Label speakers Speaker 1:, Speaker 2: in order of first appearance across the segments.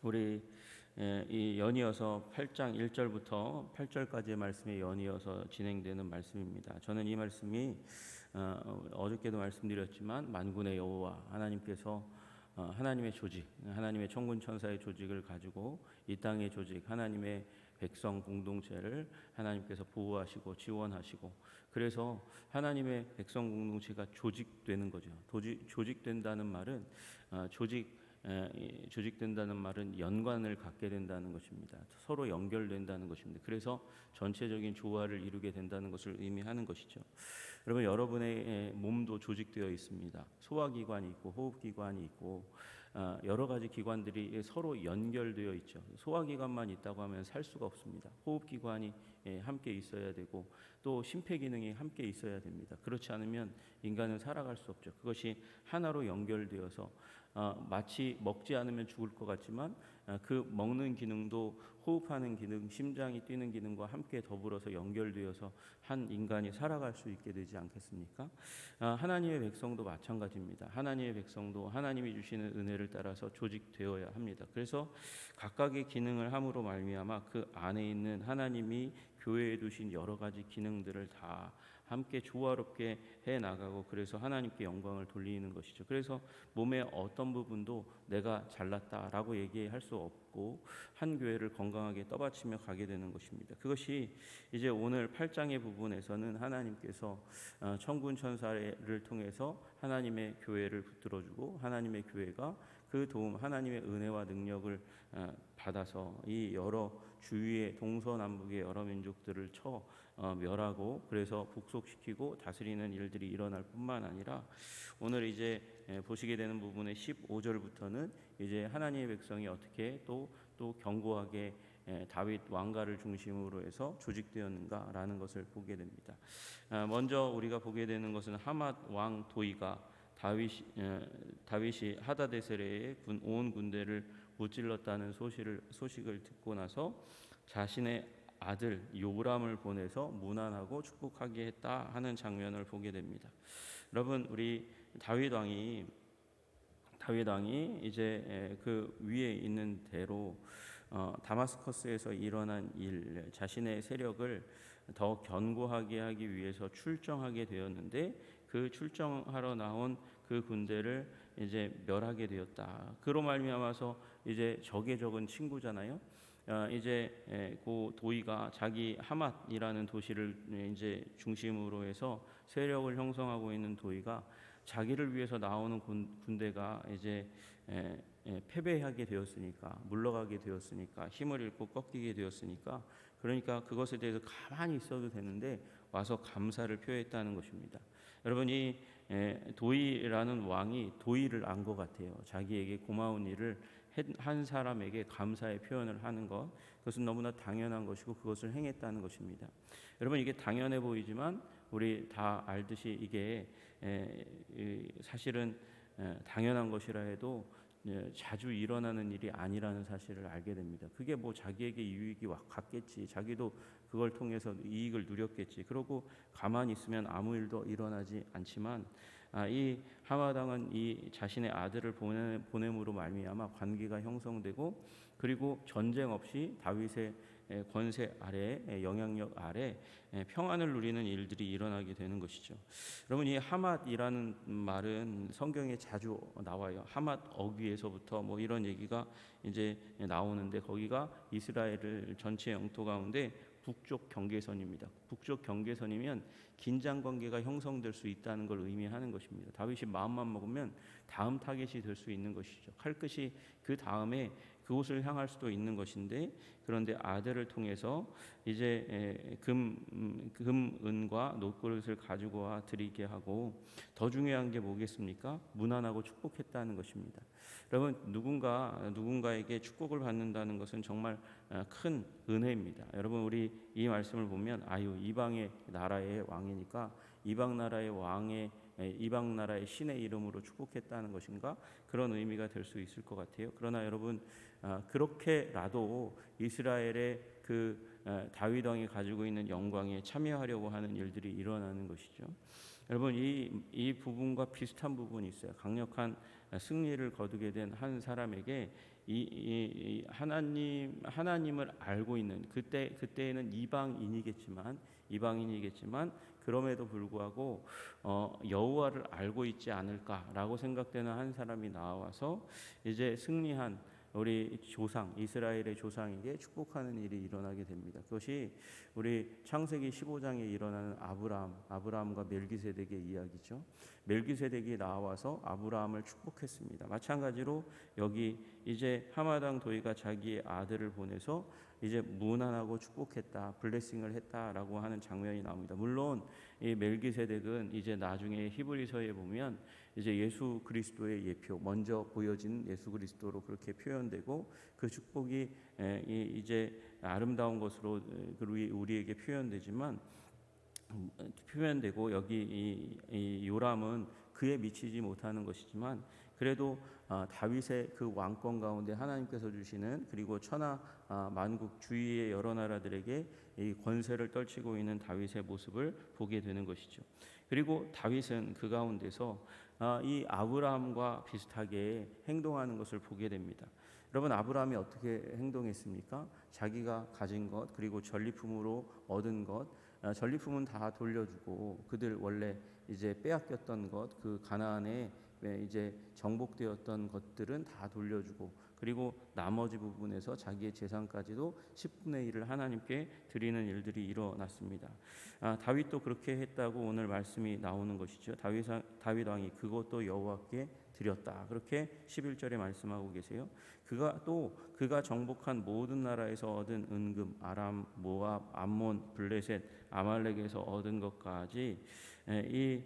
Speaker 1: 우리 이 연이어서 8장 1절부터 8절까지의 말씀에 연이어서 진행되는 말씀입니다. 저는 이 말씀이 어저께도 말씀드렸지만 만군의 여호와 하나님께서 하나님의 조직, 하나님의 천군 천사의 조직을 가지고 이 땅의 조직, 하나님의 백성 공동체를 하나님께서 보호하시고 지원하시고, 그래서 하나님의 백성 공동체가 조직되는 거죠. 조직된다는 말은 조직된다는 말은 연관을 갖게 된다는 것입니다. 서로 연결된다는 것입니다. 그래서 전체적인 조화를 이루게 된다는 것을 의미하는 것이죠. 여러분, 여러분의 몸도 조직되어 있습니다. 소화기관이 있고 호흡기관이 있고 여러 가지 기관들이 서로 연결되어 있죠. 소화기관만 있다고 하면 살 수가 없습니다. 호흡기관이 함께 있어야 되고 또 심폐기능이 함께 있어야 됩니다. 그렇지 않으면 인간은 살아갈 수 없죠. 그것이 하나로 연결되어서 마치 먹지 않으면 죽을 것 같지만 그 먹는 기능도 호흡하는 기능, 심장이 뛰는 기능과 함께 더불어서 연결되어서 한 인간이 살아갈 수 있게 되지 않겠습니까? 하나님의 백성도 마찬가지입니다. 하나님의 백성도 하나님이 주시는 은혜를 따라서 조직되어야 합니다. 그래서 각각의 기능을 함으로 말미암아 그 안에 있는 하나님이 교회에 두신 여러 가지 기능들을 다 함께 조화롭게 해 나가고, 그래서 하나님께 영광을 돌리는 것이죠. 그래서 몸의 어떤 부분도 내가 잘났다라고 얘기할 수 없고 한 교회를 건강하게 떠받치며 가게 되는 것입니다. 그것이 이제 오늘 8장의 부분에서는 하나님께서 천군 천사를 통해서 하나님의 교회를 붙들어주고 하나님의 교회가 그 도움, 하나님의 은혜와 능력을 받아서 이 여러 주위의 동서남북의 여러 민족들을 멸하고 그래서 북속시키고 다스리는 일들이 일어날 뿐만 아니라, 오늘 이제 보시게 되는 부분의 15절부터는 이제 하나님의 백성이 어떻게 또 견고하게 다윗 왕가를 중심으로 해서 조직되었는가라는 것을 보게 됩니다. 먼저 우리가 보게 되는 것은 하맛 왕 도이가 다윗이 하다데셀의 온 군대를 무찔렀다는 소식을 듣고 나서 자신의 아들 요람을 보내서 무난하고 축복하게 했다 하는 장면을 보게 됩니다. 여러분, 우리 다윗 왕이 이제 그 위에 있는 대로 다마스커스에서 일어난 일, 자신의 세력을 더 견고하게 하기 위해서 출정하게 되었는데, 그 출정하러 나온 그 군대를 이제 멸하게 되었다. 그로 말미암아서 이제 적의 적은 친구잖아요. 이제 그 도이가 자기 하맛이라는 도시를 이제 중심으로 해서 세력을 형성하고 있는 도이가 자기를 위해서 나오는 군대가 이제 패배하게 되었으니까, 물러가게 되었으니까, 힘을 잃고 꺾이게 되었으니까, 그러니까 그것에 대해서 가만히 있어도 되는데 와서 감사를 표했다는 것입니다. 여러분, 이 도이라는 왕이 도이를 안 것 같아요. 자기에게 고마운 일을 한 사람에게 감사의 표현을 하는 것, 그것은 너무나 당연한 것이고 그것을 행했다는 것입니다. 여러분, 이게 당연해 보이지만 우리 다 알듯이 이게 사실은 당연한 것이라 해도 자주 일어나는 일이 아니라는 사실을 알게 됩니다. 그게 뭐 자기에게 유익이 갔겠지, 자기도 그걸 통해서 이익을 누렸겠지, 그러고 가만히 있으면 아무 일도 일어나지 않지만, 이 하마당은 이 자신의 아들을 보냄으로 말미암아 관계가 형성되고, 그리고 전쟁 없이 다윗의 권세 아래, 영향력 아래 평안을 누리는 일들이 일어나게 되는 것이죠. 여러분, 이 하맛이라는 말은 성경에 자주 나와요. 하맛 어귀에서부터 뭐 이런 얘기가 이제 나오는데, 거기가 이스라엘 전체 영토 가운데 북쪽 경계선입니다. 북쪽 경계선이면 긴장 관계가 형성될 수 있다는 걸 의미하는 것입니다. 다윗이 마음만 먹으면 다음 타겟이 될 수 있는 것이죠. 칼끝이 그 다음에 그곳을 향할 수도 있는 것인데, 그런데 아들을 통해서 이제 은과 녹그릇을 가지고 와 드리게 하고, 더 중요한 게 뭐겠습니까? 무난하고 축복했다는 것입니다. 여러분, 누군가에게 축복을 받는다는 것은 정말 큰 은혜입니다. 여러분, 우리 이 말씀을 보면 이방의 나라의 왕이니까 이방 나라의 신의 이름으로 축복했다는 것인가, 그런 의미가 될 수 있을 것 같아요. 그러나 여러분, 그렇게라도 이스라엘의 그 다윗 왕이 가지고 있는 영광에 참여하려고 하는 일들이 일어나는 것이죠. 여러분, 이 부분과 비슷한 부분이 있어요. 강력한 승리를 거두게 된 한 사람에게 이 하나님을 알고 있는 그때에는 이방인이겠지만 그럼에도 불구하고 여호와를 알고 있지 않을까라고 생각되는 한 사람이 나와서 이제 승리한 우리 조상 이스라엘의 조상에게 축복하는 일이 일어나게 됩니다. 그것이 우리 창세기 15장에 일어나는 아브라함과 멜기세덱의 이야기죠. 멜기세덱이 나와서 아브라함을 축복했습니다. 마찬가지로 여기 이제 하마당 도이가 자기의 아들을 보내서 이제 무난하고 축복했다, 블레싱을 했다라고 하는 장면이 나옵니다. 물론 이 멜기세덱은 이제 나중에 히브리서에 보면 이제 예수 그리스도의 예표, 먼저 보여진 예수 그리스도로 그렇게 표현되고 그 축복이 이제 아름다운 것으로 우리에게 표현되고 여기 이 요람은 그에 미치지 못하는 것이지만 그래도 다윗의 그 왕권 가운데 하나님께서 주시는 그리고 천하 만국 주위의 여러 나라들에게 이 권세를 떨치고 있는 다윗의 모습을 보게 되는 것이죠. 그리고 다윗은 그 가운데서 이 아브라함과 비슷하게 행동하는 것을 보게 됩니다. 여러분 아브라함이 어떻게 행동했습니까? 자기가 가진 것 그리고 전리품으로 얻은 것 전리품은 다 돌려주고 그들 원래 이제 빼앗겼던 것 그 가나안에 이제 정복되었던 것들은 다 돌려주고 그리고 나머지 부분에서 자기의 재산까지도 10분의 1을 하나님께 드리는 일들이 일어났습니다. 다윗도 그렇게 했다고 오늘 말씀이 나오는 것이죠. 다윗 왕이 그것도 여호와께 드렸다. 그렇게 11절에 말씀하고 계세요. 그가 정복한 모든 나라에서 얻은 은금, 아람, 모압, 암몬, 블레셋, 아말렉에서 얻은 것까지 이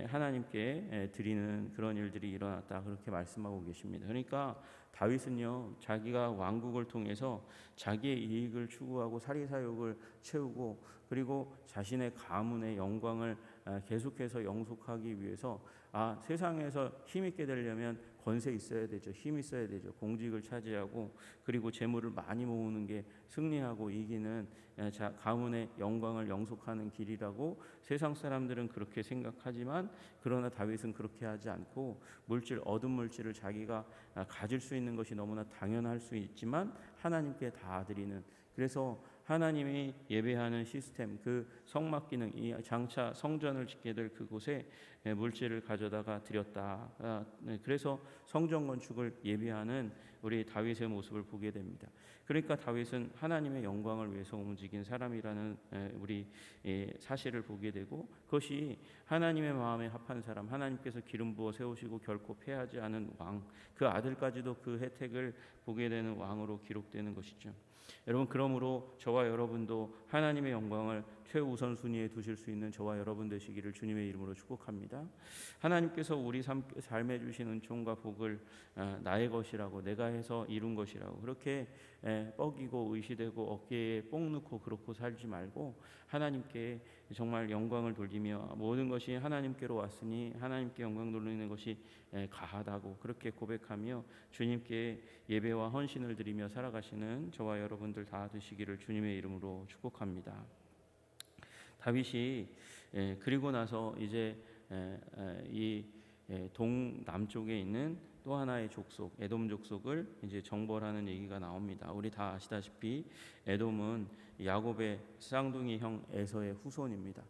Speaker 1: 하나님께 드리는 그런 일들이 일어났다. 그렇게 말씀하고 계십니다. 그러니까 다윗은요, 자기가 왕국을 통해서 자기의 이익을 추구하고 사리사욕을 채우고 그리고 자신의 가문의 영광을 계속해서 영속하기 위해서 세상에서 힘있게 되려면 권세 있어야 되죠. 힘 있어야 되죠. 공직을 차지하고 그리고 재물을 많이 모으는 게 승리하고 이기는 가문의 영광을 영속하는 길이라고 세상 사람들은 그렇게 생각하지만 그러나 다윗은 그렇게 하지 않고 얻은 물질을 자기가 가질 수 있는 것이 너무나 당연할 수 있지만 하나님께 다 드리는 그래서 하나님이 예배하는 시스템 그 성막 기능 이 장차 성전을 짓게 될 그곳에 물질을 가져다가 드렸다. 그래서 성전 건축을 예비하는 우리 다윗의 모습을 보게 됩니다. 그러니까 다윗은 하나님의 영광을 위해서 움직인 사람이라는 우리 사실을 보게 되고 그것이 하나님의 마음에 합한 사람 하나님께서 기름 부어 세우시고 결코 패하지 않은 왕 그 아들까지도 그 혜택을 보게 되는 왕으로 기록되는 것이죠. 여러분 그러므로 저와 여러분도 하나님의 영광을 최우선순위에 두실 수 있는 저와 여러분 되시기를 주님의 이름으로 축복합니다. 하나님께서 우리 삶에 주신 은총과 복을 나의 것이라고 내가 해서 이룬 것이라고 그렇게 뻐기고 의시되고 어깨에 뽕 넣고 그렇고 살지 말고 하나님께 정말 영광을 돌리며 모든 것이 하나님께로 왔으니 하나님께 영광 돌리는 것이 가하다고 그렇게 고백하며 주님께 예배와 헌신을 드리며 살아가시는 저와 여러분들 다 되시기를 주님의 이름으로 축복합니다. 다윗이 그리고 나서 이제 이 동남쪽에 있는 또 하나의 족속 에돔 족속을 이제 정벌하는 얘기가 나옵니다. 우리 다 아시다시피 에돔은 야곱의 쌍둥이 형 에서의 후손입니다.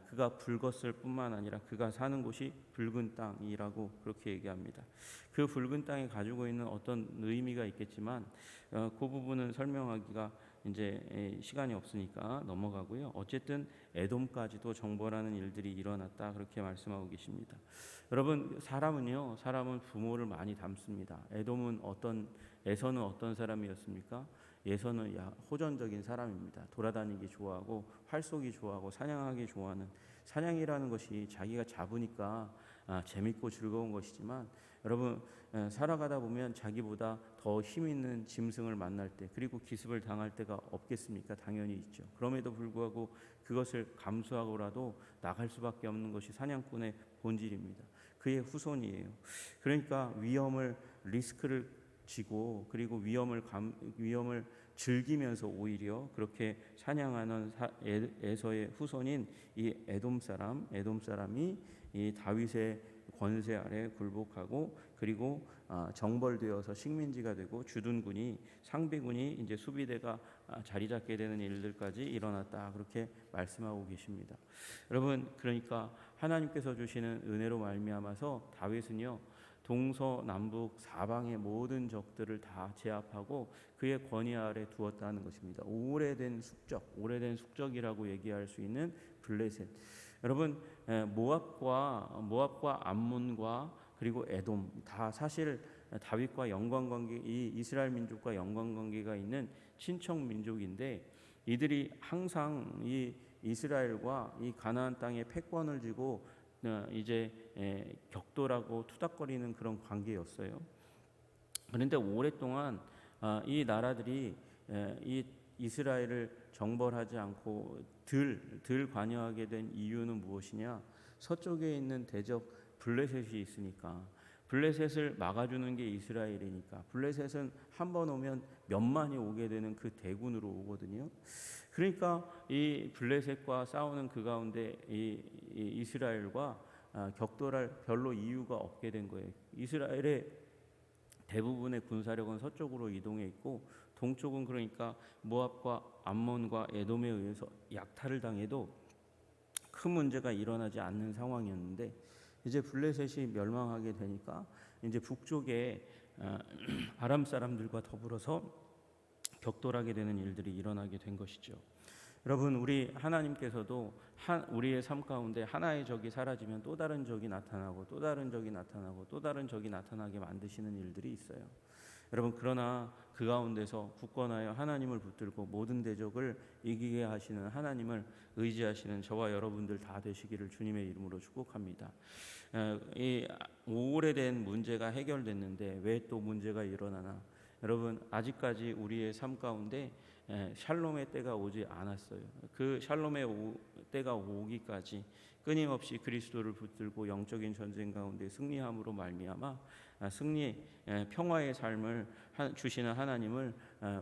Speaker 1: 그가 붉었을 뿐만 아니라 그가 사는 곳이 붉은 땅이라고 그렇게 얘기합니다. 그 붉은 땅이 가지고 있는 어떤 의미가 있겠지만 그 부분은 설명하기가 이제 시간이 없으니까 넘어가고요. 어쨌든 에돔까지도 정벌하는 일들이 일어났다 그렇게 말씀하고 계십니다. 여러분 사람은 부모를 많이 닮습니다. 에서는 어떤 사람이었습니까? 에서는 호전적인 사람입니다. 돌아다니기 좋아하고 활쏘기 좋아하고 사냥하기 좋아하는 사냥이라는 것이 자기가 잡으니까 재밌고 즐거운 것이지만 여러분 살아가다 보면 자기보다 더 힘 있는 짐승을 만날 때 그리고 기습을 당할 때가 없겠습니까? 당연히 있죠. 그럼에도 불구하고 그것을 감수하고라도 나갈 수밖에 없는 것이 사냥꾼의 본질입니다. 그의 후손이에요. 그러니까 리스크를 지고 그리고 위험을 즐기면서 오히려 그렇게 사냥하는 에서의 후손인 이 에돔 사람이 이 다윗의 권세 아래 굴복하고 그리고 정벌되어서 식민지가 되고 주둔군이 상비군이 이제 수비대가 자리 잡게 되는 일들까지 일어났다 그렇게 말씀하고 계십니다. 여러분 그러니까 하나님께서 주시는 은혜로 말미암아서 다윗은요 동서남북 사방의 모든 적들을 다 제압하고 그의 권위 아래 두었다는 것입니다. 오래된 숙적이라고 얘기할 수 있는 블레셋. 여러분 모압과 암몬과 그리고 에돔 다 사실 다윗과 연관관계 이 이스라엘 민족과 연관관계가 있는 친척 민족인데 이들이 항상 이 이스라엘과 이 가나안 땅의 패권을 쥐고 이제 격돌하고 투닥거리는 그런 관계였어요. 그런데 오랫동안 이 나라들이 이 이스라엘을 정벌하지 않고 덜 관여하게 된 이유는 무엇이냐? 서쪽에 있는 대적 블레셋이 있으니까 블레셋을 막아주는 게 이스라엘이니까 블레셋은 한 번 오면 몇만이 오게 되는 그 대군으로 오거든요. 그러니까 이 블레셋과 싸우는 그 가운데 이 이스라엘과 격돌할 별로 이유가 없게 된 거예요. 이스라엘의 대부분의 군사력은 서쪽으로 이동해 있고 동쪽은 그러니까 모압과 암몬과 에돔에 의해서 약탈을 당해도 큰 문제가 일어나지 않는 상황이었는데 이제 블레셋이 멸망하게 되니까 이제 북쪽에 아람 사람들과 더불어서 격돌하게 되는 일들이 일어나게 된 것이죠. 여러분 우리 하나님께서도 우리의 삶 가운데 하나의 적이 사라지면 또 다른 적이 나타나고 또 다른 적이 나타나고 또 다른 적이 나타나게 만드시는 일들이 있어요. 여러분 그러나 그 가운데서 굳건하여 하나님을 붙들고 모든 대적을 이기게 하시는 하나님을 의지하시는 저와 여러분들 다 되시기를 주님의 이름으로 축복합니다. 이 오래된 문제가 해결됐는데 왜 또 문제가 일어나나? 여러분 아직까지 우리의 삶 가운데 샬롬의 때가 오지 않았어요. 그 샬롬의 때가 오기까지 끊임없이 그리스도를 붙들고 영적인 전쟁 가운데 승리함으로 말미암아 평화의 삶을 주시는 하나님을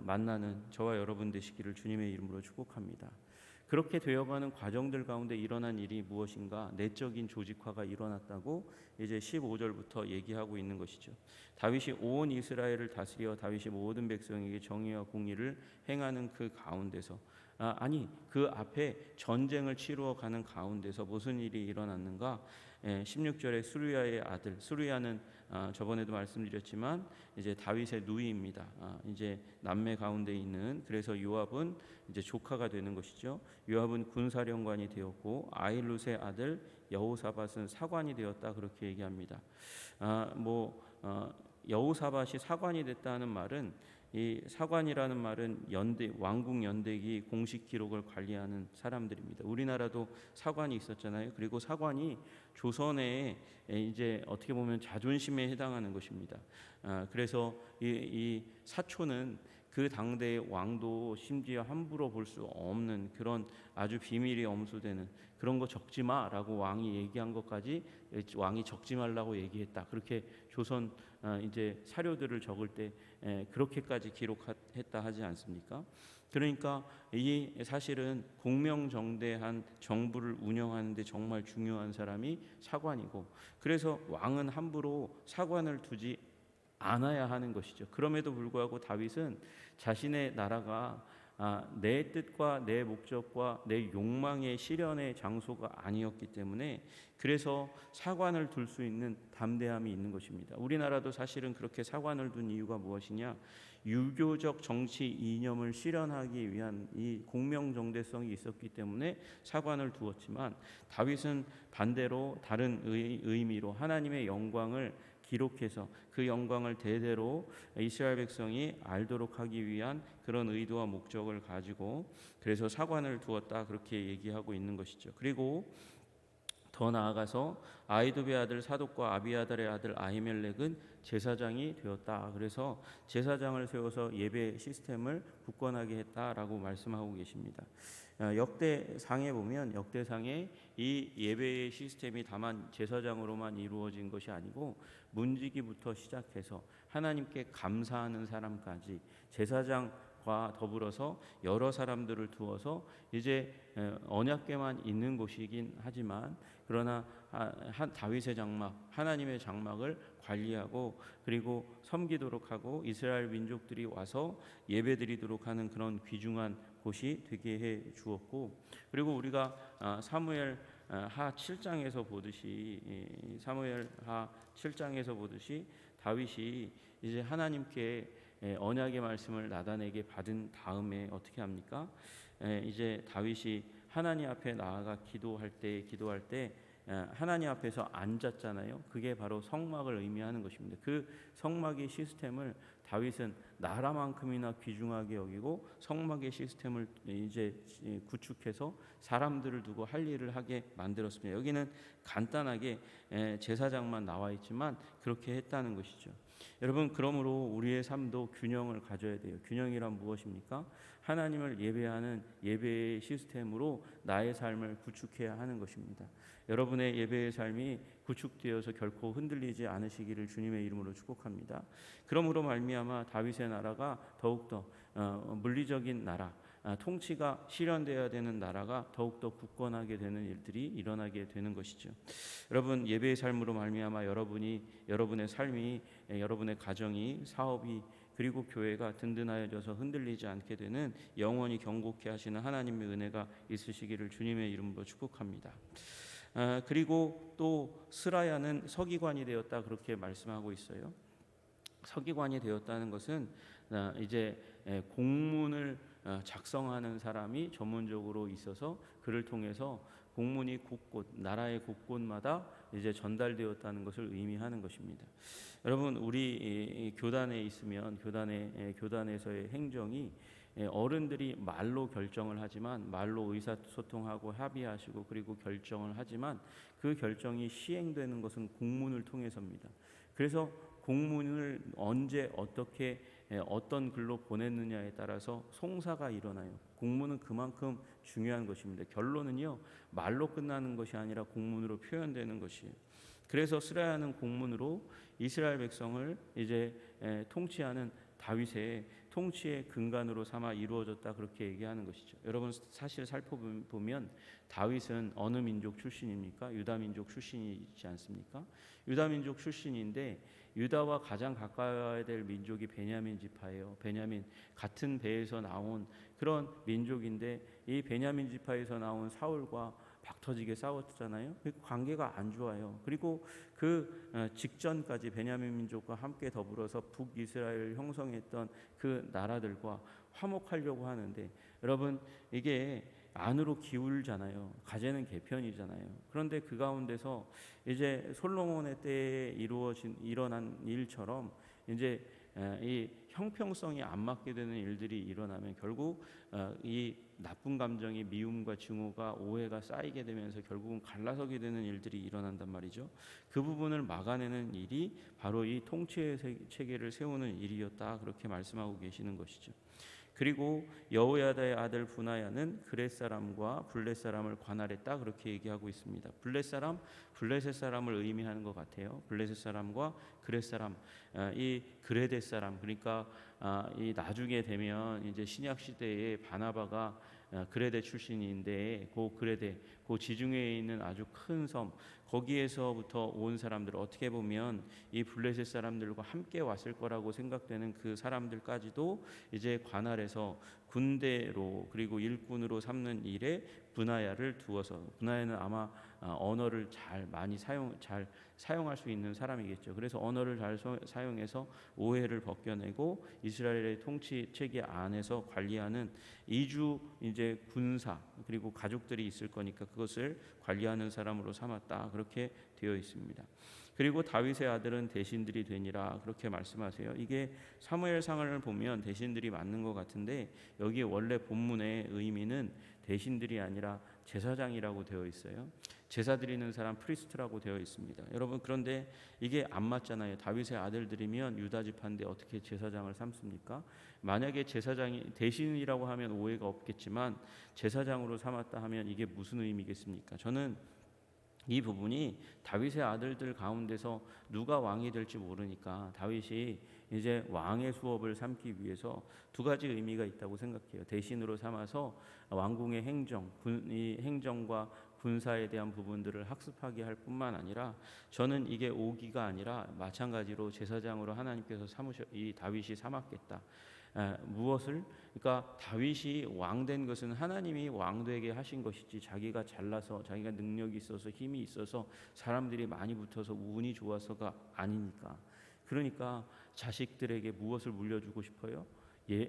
Speaker 1: 만나는 저와 여러분 되시기를 주님의 이름으로 축복합니다. 그렇게 되어가는 과정들 가운데 일어난 일이 무엇인가? 내적인 조직화가 일어났다고 이제 15절부터 얘기하고 있는 것이죠. 다윗이 온 이스라엘을 다스려 다윗이 모든 백성에게 정의와 공의를 행하는 그 가운데서 그 앞에 전쟁을 치루어 가는 가운데서 무슨 일이 일어났는가? 16절에 수르야의 아들, 수르야는 저번에도 말씀드렸지만 이제 다윗의 누이입니다. 이제 남매 가운데 있는 그래서 요압은 이제 조카가 되는 것이죠. 요압은 군사령관이 되었고 아힐룻의 아들 여호사밧은 사관이 되었다 그렇게 얘기합니다. 여호사밧이 사관이 됐다는 말은 이 사관이라는 말은 왕국 연대기 공식 기록을 관리하는 사람들입니다. 우리나라도 사관이 있었잖아요. 그리고 사관이 조선의 이제 어떻게 보면 자존심에 해당하는 것입니다. 그래서 이 사초는 그 당대의 왕도 심지어 함부로 볼 수 없는 그런 아주 비밀이 엄수되는 그런 거 적지 마라고 왕이 얘기한 것까지 왕이 적지 말라고 얘기했다. 그렇게 조선 이제 사료들을 적을 때 그렇게까지 기록했다 하지 않습니까? 그러니까 이 사실은 공명정대한 정부를 운영하는 데 정말 중요한 사람이 사관이고 그래서 왕은 함부로 사관을 두지 않아야 하는 것이죠. 그럼에도 불구하고 다윗은 자신의 나라가 내 뜻과 내 목적과 내 욕망의 실현의 장소가 아니었기 때문에 그래서 사관을 둘 수 있는 담대함이 있는 것입니다. 우리나라도 사실은 그렇게 사관을 둔 이유가 무엇이냐? 유교적 정치 이념을 실현하기 위한 이 공명정대성이 있었기 때문에 사관을 두었지만 다윗은 반대로 다른 의미로 하나님의 영광을 기록해서 그 영광을 대대로 이스라엘 백성이 알도록 하기 위한 그런 의도와 목적을 가지고 그래서 사관을 두었다 그렇게 얘기하고 있는 것이죠. 그리고 더 나아가서 아이두베의 아들 사독과 아비아달의 아들 아히멜렉은 제사장이 되었다. 그래서 제사장을 세워서 예배 시스템을 굳건하게 했다라고 말씀하고 계십니다. 역대상에 보면 역대상에 이 예배의 시스템이 다만 제사장으로만 이루어진 것이 아니고 문지기부터 시작해서 하나님께 감사하는 사람까지 제사장 과 더불어서 여러 사람들을 두어서 이제 언약궤만 있는 곳이긴 하지만 그러나 다윗의 장막, 하나님의 장막을 관리하고 그리고 섬기도록 하고 이스라엘 민족들이 와서 예배드리도록 하는 그런 귀중한 곳이 되게 해 주었고, 그리고 우리가 사무엘 하 7장에서 보듯이 사무엘 하 7장에서 보듯이 다윗이 이제 하나님께 언약의 말씀을 나단에게 받은 다음에 어떻게 합니까? 이제 다윗이 하나님 앞에 나아가 기도할 때 하나님 앞에서 앉았잖아요. 그게 바로 성막을 의미하는 것입니다. 그 성막의 시스템을 다윗은 나라만큼이나 귀중하게 여기고 성막의 시스템을 이제 구축해서 사람들을 두고 할 일을 하게 만들었습니다. 여기는 간단하게 제사장만 나와 있지만 그렇게 했다는 것이죠. 여러분, 그러므로 우리의 삶도 균형을 가져야 돼요. 균형이란 무엇입니까? 하나님을 예배하는 예배의 시스템으로 나의 삶을 구축해야 하는 것입니다. 여러분의 예배의 삶이 구축되어서 결코 흔들리지 않으시기를 주님의 이름으로 축복합니다. 그러므로 말미암아 다윗의 나라가 더욱더 물리적인 나라, 통치가 실현되어야 되는 나라가 더욱더 굳건하게 되는 일들이 일어나게 되는 것이죠. 여러분, 예배의 삶으로 말미암아 여러분의 삶이, 여러분의 가정이, 사업이 그리고 교회가 든든하여져서 흔들리지 않게 되는 영원히 경고케 하시는 하나님의 은혜가 있으시기를 주님의 이름으로 축복합니다. 그리고 또 스라야는 서기관이 되었다 그렇게 말씀하고 있어요. 서기관이 되었다는 것은 이제 공문을 작성하는 사람이 전문적으로 있어서 그를 통해서 공문이 곳곳 나라의 곳곳마다 이제 전달되었다는 것을 의미하는 것입니다. 여러분, 우리 교단에 있으면 교단에서의 행정이 어른들이 말로 결정을 하지만 말로 의사소통하고 합의하시고 그리고 결정을 하지만 그 결정이 시행되는 것은 공문을 통해서입니다. 그래서 공문을 언제 어떻게 어떤 글로 보냈느냐에 따라서 송사가 일어나요. 공문은 그만큼 중요한 것입니다. 결론은요, 말로 끝나는 것이 아니라 공문으로 표현되는 것이에요. 그래서 스라야는 공문으로 이스라엘 백성을 이제 통치하는 다윗의 통치의 근간으로 삼아 이루어졌다 그렇게 얘기하는 것이죠. 여러분, 사실 살펴보면 다윗은 어느 민족 출신입니까? 유다 민족 출신이지 않습니까? 유다 민족 출신인데 유다와 가장 가까워야 될 민족이 베냐민 지파예요. 베냐민, 같은 배에서 나온 그런 민족인데 이 베냐민 지파에서 나온 사울과 박터지게 싸웠잖아요. 관계가 안 좋아요. 그리고 그 직전까지 베냐민 민족과 함께 더불어서 북이스라엘을 형성했던 그 나라들과 화목하려고 하는데, 여러분, 이게 안으로 기울잖아요. 가재는 개편이잖아요. 그런데 그 가운데서 이제 솔로몬의 때에 일어난 일처럼 이제 이 형평성이 안 맞게 되는 일들이 일어나면 결국 이 나쁜 감정이 미움과 증오가 오해가 쌓이게 되면서 결국은 갈라서게 되는 일들이 일어난단 말이죠. 그 부분을 막아내는 일이 바로 이 통치의 체계를 세우는 일이었다 그렇게 말씀하고 계시는 것이죠. 그리고 여호야다의 아들 브나야는 그렛 사람과 블렛 사람을 관할했다 그렇게 얘기하고 있습니다. 블레셋 사람을 의미하는 것 같아요. 블레셋 사람과 그렛 사람, 이 그레데 사람, 그러니까 이 나중에 되면 이제 신약 시대에 바나바가 그레데 출신인데 그 지중해에 있는 아주 큰 섬, 거기에서부터 온 사람들, 어떻게 보면 이 블레셋 사람들과 함께 왔을 거라고 생각되는 그 사람들까지도 이제 관할해서 군대로 그리고 일꾼으로 삼는 일에 브나야를 두어서, 브나야는 아마 언어를 많이 사용할 수 있는 사람이겠죠. 그래서 언어를 잘 사용해서 오해를 벗겨내고 이스라엘의 통치 체계 안에서 관리하는 이주 이제 군사 그리고 가족들이 있을 거니까 그것을 관리하는 사람으로 삼았다 그렇게 되어 있습니다. 그리고 다윗의 아들은 대신들이 되니라 그렇게 말씀하세요. 이게 사무엘상을 보면 대신들이 맞는 것 같은데 여기 원래 본문의 의미는 대신들이 아니라 제사장이라고 되어 있어요. 제사 드리는 사람 프리스트라고 되어 있습니다. 여러분, 그런데 이게 안 맞잖아요. 다윗의 아들들이면 유다 지파인데 어떻게 제사장을 삼습니까? 만약에 제사장이 대신이라고 하면 오해가 없겠지만 제사장으로 삼았다 하면 이게 무슨 의미겠습니까? 저는 이 부분이 다윗의 아들들 가운데서 누가 왕이 될지 모르니까 다윗이 이제 왕의 수업을 삼기 위해서 두 가지 의미가 있다고 생각해요. 대신으로 삼아서 왕궁의 이 행정과 군사에 대한 부분들을 학습하게 할 뿐만 아니라 저는 이게 오기가 아니라 마찬가지로 제사장으로 하나님께서 이 다윗이 삼았겠다. 무엇을? 그러니까 다윗이 왕된 것은 하나님이 왕되게 하신 것이지 자기가 잘나서 자기가 능력이 있어서 힘이 있어서 사람들이 많이 붙어서 운이 좋아서가 아니니까. 그러니까 자식들에게 무엇을 물려주고 싶어요?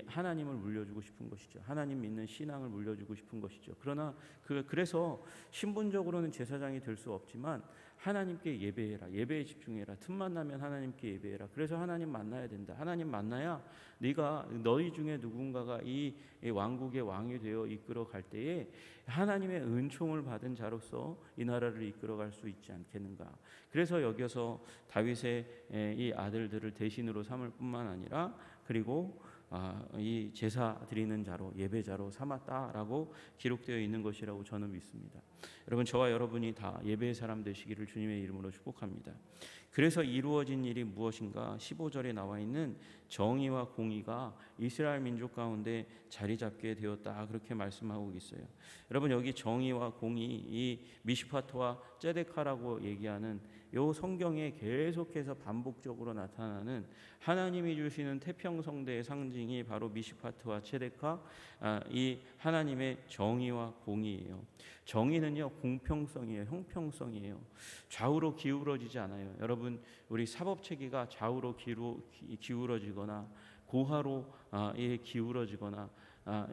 Speaker 1: 하나님을 물려주고 싶은 것이죠. 하나님 믿는 신앙을 물려주고 싶은 것이죠. 그러나 그래서 신분적으로는 제사장이 될 수 없지만 하나님께 예배해라. 예배에 집중해라. 틈만 나면 하나님께 예배해라. 그래서 하나님 만나야 된다. 하나님 만나야 너희 중에 누군가가 이 왕국의 왕이 되어 이끌어 갈 때에 하나님의 은총을 받은 자로서 이 나라를 이끌어 갈 수 있지 않겠는가. 그래서 여기서 다윗의 이 아들들을 대신으로 삼을 뿐만 아니라 그리고 이 제사 드리는 자로 예배자로 삼았다라고 기록되어 있는 것이라고 저는 믿습니다. 여러분, 저와 여러분이 다 예배의 사람 되시기를 주님의 이름으로 축복합니다. 그래서 이루어진 일이 무엇인가? 15절에 나와 있는 정의와 공의가 이스라엘 민족 가운데 자리 잡게 되었다, 그렇게 말씀하고 있어요. 여러분, 여기 정의와 공의, 이 미시파트와 ጼ데카라고 얘기하는 요 성경에 계속해서 반복적으로 나타나는 하나님이 주시는 태평성대의 상징이 바로 미시파트와 ጼ데카, 이 하나님의 정의와 공의예요. 정의는요, 공평성이에요. 형평성이에요. 좌우로 기울어지지 않아요. 여러분, 우리 사법체계가 좌우로 기울어지거나 고하로 기울어지거나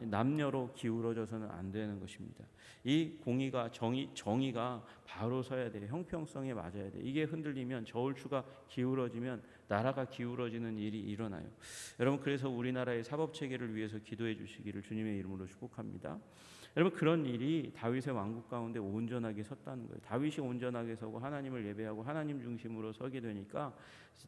Speaker 1: 남녀로 기울어져서는 안 되는 것입니다. 이 공의가 정의가 바로 서야 돼요. 형평성에 맞아야 돼요. 이게 흔들리면 저울추가 기울어지면 나라가 기울어지는 일이 일어나요. 여러분, 그래서 우리나라의 사법체계를 위해서 기도해 주시기를 주님의 이름으로 축복합니다. 여러분, 그런 일이 다윗의 왕국 가운데 온전하게 섰다는 거예요. 다윗이 온전하게 서고 하나님을 예배하고 하나님 중심으로 서게 되니까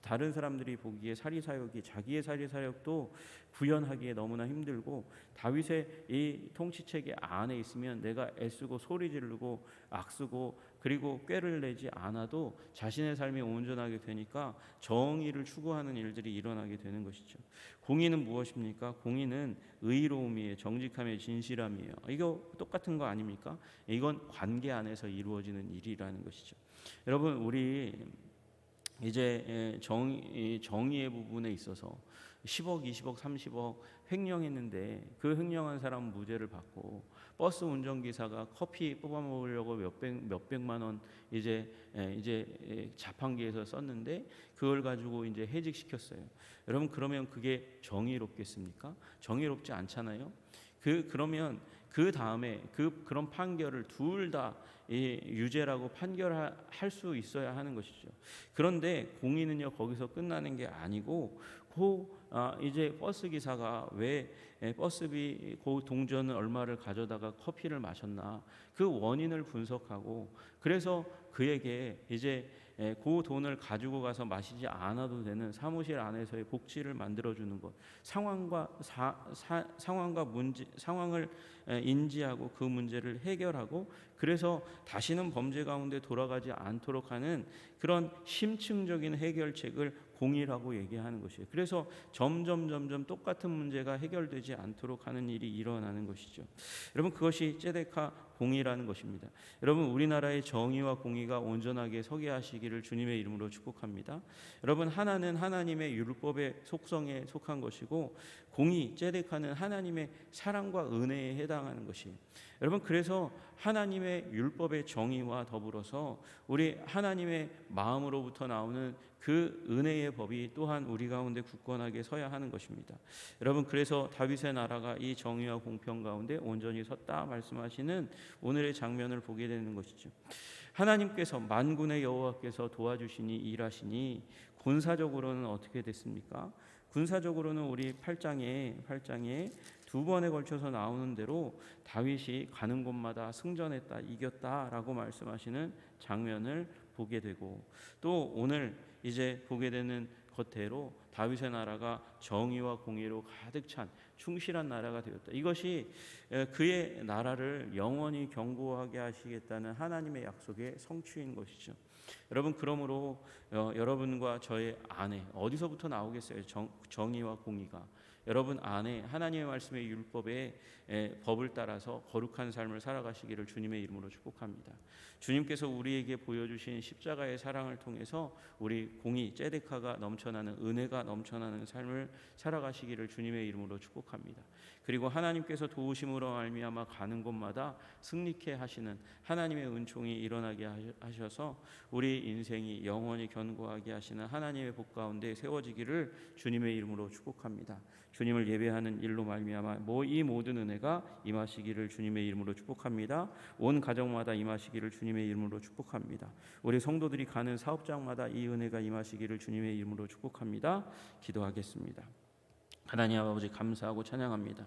Speaker 1: 다른 사람들이 보기에 자기의 사리사욕도 구현하기에 너무나 힘들고, 다윗의 이 통치체계 안에 있으면 내가 애쓰고 소리 지르고 악쓰고 그리고 꾀를 내지 않아도 자신의 삶이 온전하게 되니까 정의를 추구하는 일들이 일어나게 되는 것이죠. 공의는 무엇입니까? 공의는 의로움이에요. 정직함의 진실함이에요. 이거 똑같은 거 아닙니까? 이건 관계 안에서 이루어지는 일이라는 것이죠. 여러분, 우리 이제 정의의 부분에 있어서 10억, 20억, 30억 횡령했는데 그 횡령한 사람은 무죄를 받고, 버스 운전기사가 커피 뽑아 먹으려고 몇백만 원 이제 자판기에서 썼는데 그걸 가지고 이제 해직시켰어요. 여러분, 그러면 그게 정의롭겠습니까? 정의롭지 않잖아요. 그러면 그 다음에 그런 판결을 둘 다 유죄라고 판결할 수 있어야 하는 것이죠. 그런데 공의는요, 거기서 끝나는 게 아니고 이제 버스 기사가 왜 버스비 동전을 얼마를 가져다가 커피를 마셨나, 그 원인을 분석하고, 그래서 그에게 이제 그 돈을 가지고 가서 마시지 않아도 되는 사무실 안에서의 복지를 만들어주는 것, 상황을 인지하고 그 문제를 해결하고, 그래서 다시는 범죄 가운데 돌아가지 않도록 하는 그런 심층적인 해결책을 공의라고 얘기하는 것이에요. 그래서 점점 똑같은 문제가 해결되지 않도록 하는 일이 일어나는 것이죠. 여러분, 그것이 ጼ데카 공의라는 것입니다. 여러분, 우리나라의 정의와 공의가 온전하게 서게 하시기를 주님의 이름으로 축복합니다. 여러분, 하나는 하나님의 율법의 속성에 속한 것이고, 공의, ጼ데카는 하나님의 사랑과 은혜에 해당하는 것이에요. 여러분, 그래서 하나님의 율법의 정의와 더불어서 우리 하나님의 마음으로부터 나오는 그 은혜의 법이 또한 우리 가운데 굳건하게 서야 하는 것입니다. 여러분, 그래서 다윗의 나라가 이 정의와 공평 가운데 온전히 섰다 말씀하시는 오늘의 장면을 보게 되는 것이죠. 하나님께서, 만군의 여호와께서 도와주시니 일하시니, 군사적으로는 어떻게 됐습니까? 군사적으로는 우리 8장에 두 번에 걸쳐서 나오는 대로 다윗이 가는 곳마다 승전했다, 이겼다라고 말씀하시는 장면을 보게 되고, 또 오늘 이제 보게 되는 겉대로 다윗의 나라가 정의와 공의로 가득 찬 충실한 나라가 되었다. 이것이 그의 나라를 영원히 견고하게 하시겠다는 하나님의 약속의 성취인 것이죠. 여러분, 그러므로 여러분과 저의 안에 어디서부터 나오겠어요? 정의와 공의가 여러분 안에 하나님의 말씀의 율법의 법을 따라서 거룩한 삶을 살아가시기를 주님의 이름으로 축복합니다. 주님께서 우리에게 보여주신 십자가의 사랑을 통해서 우리 공의, ጼ데카가 넘쳐나는 은혜가 넘쳐나는 삶을 살아가시기를 주님의 이름으로 축복합니다. 그리고 하나님께서 도우심으로 말미암아 가는 곳마다 승리케 하시는 하나님의 은총이 일어나게 하셔서 우리 인생이 영원히 견고하게 하시는 하나님의 복 가운데 세워지기를 주님의 이름으로 축복합니다. 주님을 예배하는 일로 말미암아 이 모든 은혜가 임하시기를 주님의 이름으로 축복합니다. 온 가정마다 임하시기를 주님의 이름으로 축복합니다. 우리 성도들이 가는 사업장마다 이 은혜가 임하시기를 주님의 이름으로 축복합니다. 기도하겠습니다. 하나님 아버지, 감사하고 찬양합니다.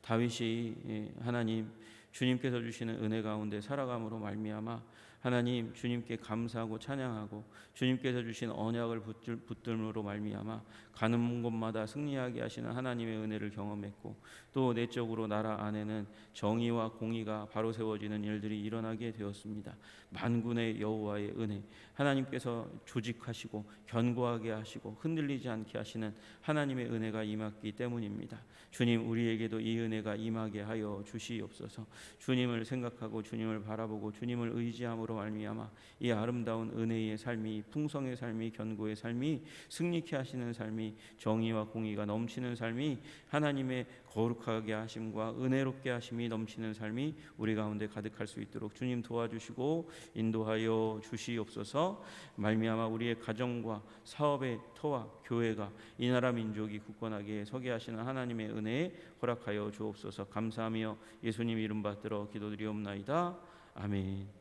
Speaker 1: 다윗이 하나님 주님께서 주시는 은혜 가운데 살아감으로 말미암아 하나님 주님께 감사하고 찬양하고 주님께서 주신 언약을 붙들므로 말미암아 가는 곳마다 승리하게 하시는 하나님의 은혜를 경험했고, 또 내적으로 나라 안에는 정의와 공의가 바로 세워지는 일들이 일어나게 되었습니다. 만군의 여호와의 은혜, 하나님께서 조직하시고 견고하게 하시고 흔들리지 않게 하시는 하나님의 은혜가 임했기 때문입니다. 주님, 우리에게도 이 은혜가 임하게 하여 주시옵소서. 주님을 생각하고 주님을 바라보고 주님을 의지함으로 말미암아 이 아름다운 은혜의 삶이, 풍성의 삶이, 견고의 삶이, 승리케 하시는 삶이, 정의와 공의가 넘치는 삶이, 하나님의 거룩하게 하심과 은혜롭게 하심이 넘치는 삶이 우리 가운데 가득할 수 있도록 주님 도와주시고 인도하여 주시옵소서. 말미암아 우리의 가정과 사업의 터와 교회가 이 나라 민족이 굳건하게 서게 하시는 하나님의 은혜에 허락하여 주옵소서. 감사하며 예수님 이름 받들어 기도드리옵나이다. 아멘.